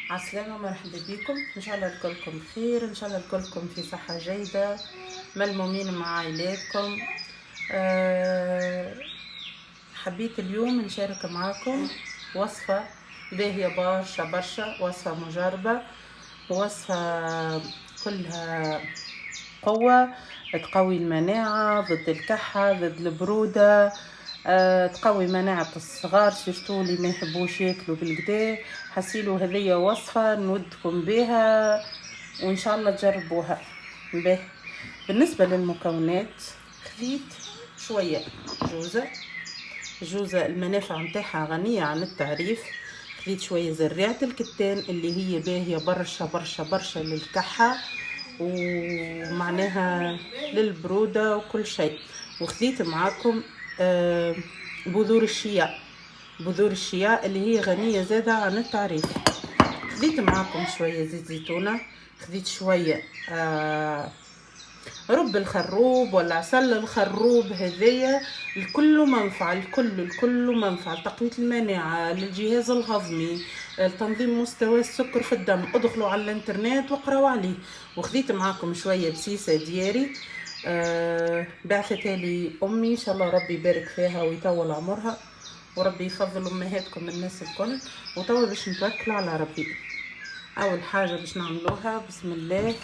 عسلامة، مرحبا بكم. ان شاء الله الكلكم بخير، ان شاء الله الكلكم في صحة جيدة، ملمومين مع عائلاتكم. حبيت اليوم نشارك معاكم وصفة باهية برشا برشا، وصفة مجربة، وصفة كلها قوة، تقوي المناعة ضد الكحة ضد البرودة. تقوي مناعة الصغار سيرتو اللي ما يحبوش ياكلوا بالكدا. حسيلو هذيا وصفة نودكم بها وان شاء الله تجربوها. به بالنسبة للمكونات، خذيت شوية جوزة المنافع متاعها غنية عن التعريف. خذيت شوية زريعة الكتان اللي هي باهية برشا برشا برشا للكحة ومعناها للبرودة وكل شيء. وخذيت معاكم بذور الشياء اللي هي غنية زادة عن التعريف. خذيت معاكم شوية زيت زيتونة، خذيت شوية رب الخروب ولا عسل الخروب. هذايا الكل منفعة، الكل منفعة لتقوية المناعة، للجهاز الهضمي، لتنظيم مستوى السكر في الدم. ادخلوا على الانترنت واقراوا عليه. وخذيت معاكم شوية بسيسة دياري بعثتها لي امي، ان شاء الله ربي يبارك فيها ويطول عمرها وربي يفضل امهاتكم الناس الكل. وتوا باش نتوكلوا على ربي. اول حاجه باش نعملوها بسم الله،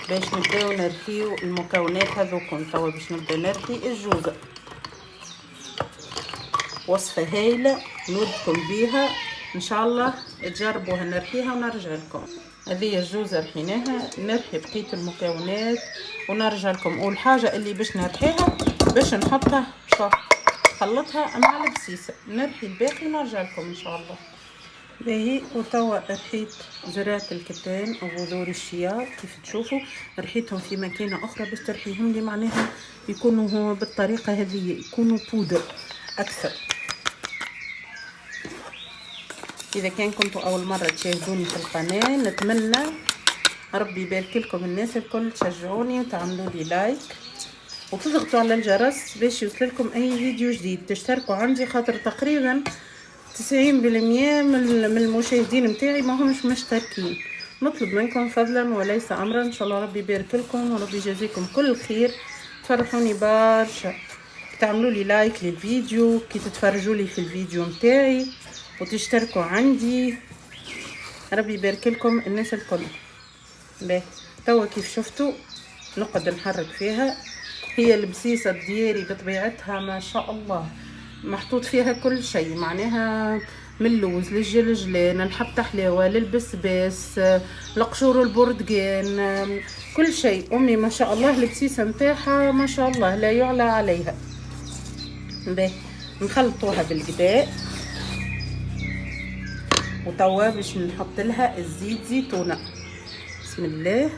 باش نبداو نرحيو المكونات هذوكم. توا باش نبدا نرحي الجوزه. وصفه هايله نودكم بيها، ان شاء الله تجربوها. نرحيها ونرجع لكم. هذه الجوزه رحيناها، نرحي بقيه المكونات ونرجع لكم. اول حاجه اللي باش نرحيها باش نحطها خلطها مع البسيسه، نرحي الباقي ونرجع لكم ان شاء الله. باهي وتوا رحيت زرعة الكتان وبذور الشيا كيف تشوفوا، رحيتهم في مكانة أخرى باش ترحيهم لي معناها يكونوا بالطريقة هذه، يكونوا بودر أكثر. إذا كان كنتوا أول مرة تشاهدوني في القناة، نتمنى ربي يبارك لكم الناس الكل تشجعوني وتعملوا لي لايك وتضغطوا على الجرس باش يوصلكم أي فيديو جديد. تشتركوا عندي خاطر تقريبا 90% من المشاهدين متاعي ما همش مشتركين. نطلب منكم فضلا وليس امرا، ان شاء الله ربي يبارك لكم وربي يجازيكم كل خير. تفرحوني برشا تعملوا لي لايك للفيديو كي تتفرجوا لي في الفيديو متاعي وتشتركوا عندي. ربي يبارك لكم الناس الكل. باهي توا كيف شفتوا نقعد نحرك فيها. هي البسيسه الدياري بطبيعتها ما شاء الله محطوط فيها كل شيء، معناها من اللوز للجلجلان، الحبة حلاوة، للبسباس، لقشور البرتقان، كل شيء. امي ما شاء الله البسيسه نتاعها ما شاء الله لا يعلى عليها. باهي نخلطوها بالقداء. وتوا باش نحط لها الزيت زيتونه. بسم الله.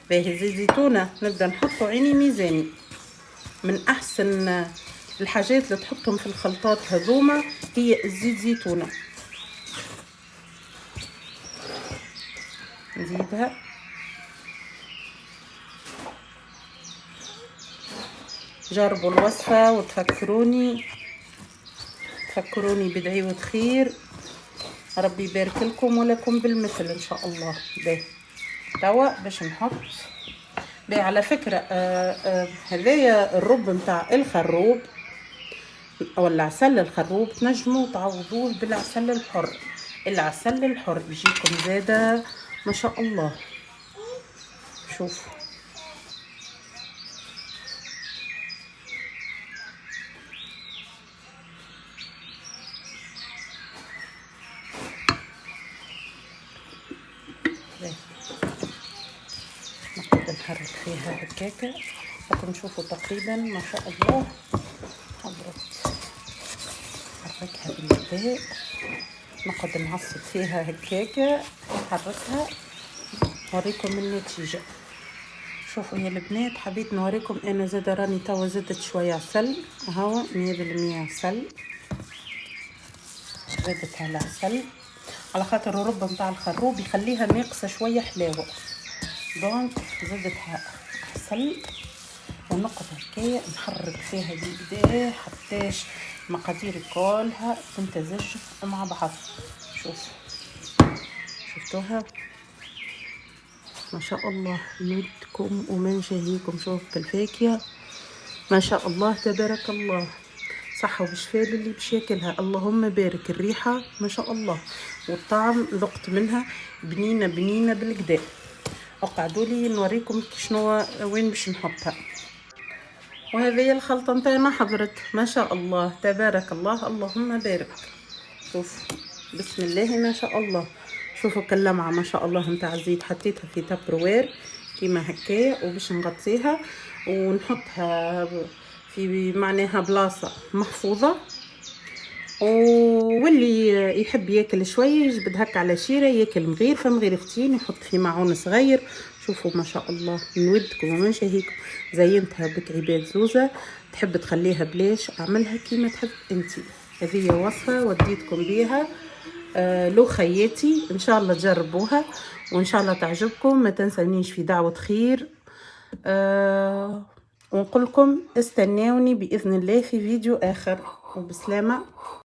باهي زيت زيتونه نبدا نحطو عيني ميزاني. من احسن الحاجات اللي تحطهم في الخلطات هذوما هي الزيت زيتونه. نزيدها جربوا الوصفه وتفكروني بدعوة خير. ربي يبارك لكم ولكم بالمثل ان شاء الله. باهي توا باش نحط. باهي على فكره هذايا الرب نتاع الخروب ولا عسل الخروب تنجموا تعوضوه بالعسل الحر. العسل الحر يجيكم زاده ما شاء الله. شوفوا نقعد نحرك فيها هكاكا راكم تشوفوا تقريبا ما شاء الله حضرت. نحركها بالماء، نقعد نعصب فيها هكاكا نحركها نوريكم النتيجة. شوفوا يا البنات حبيت نوريكم انا زاده راني توا زدت شويه عسل. هاو 100% عسل، زادت على عسل على خاطر الرب نتاع الخروب يخليها ناقصه شويه حلاوه، دونك زدتها عسل ونقعد هكايا نحرك فيها بكدا حتىش المقادير كلها تمتزج مع بعض. شفتوها ما شاء الله، نودكم ومن شهيكم. شوف الفاكهه ما شاء الله تبارك الله، صحة وبشفاء للي باش ياكلها. اللهم بارك، الريحة ما شاء الله والطعم ذقت منها بنينة بنينة بالكدا. اقعدوا لي نوريكم شنو وين باش نحطها. وهذه هي الخلطة نتاعنا حضرت ما شاء الله تبارك الله اللهم بارك. شوف بسم الله ما شاء الله. شوفوا كاللمعة ما شاء الله نتاع الزيت. حطيتها في تابروير كيما هكايا وباش نغطيها ونحطها في معناها بلاصة محفوظة. واللي يحب ياكل شويه يجبد هكا على شيره ياكل مغيرفه مغيرفتين يحط في معون صغير. شوفوا ما شاء الله نودكم ومن شهيكم. زينتها بكعبات زوزه، تحب تخليها بلاش اعملها كيما تحب انتي. هذه وصفه وديتكم بيها لو خياتي، ان شاء الله تجربوها وان شاء الله تعجبكم. ما تنسونيش في دعوه خير ونقول لكم استناوني باذن الله في فيديو اخر وبسلامه.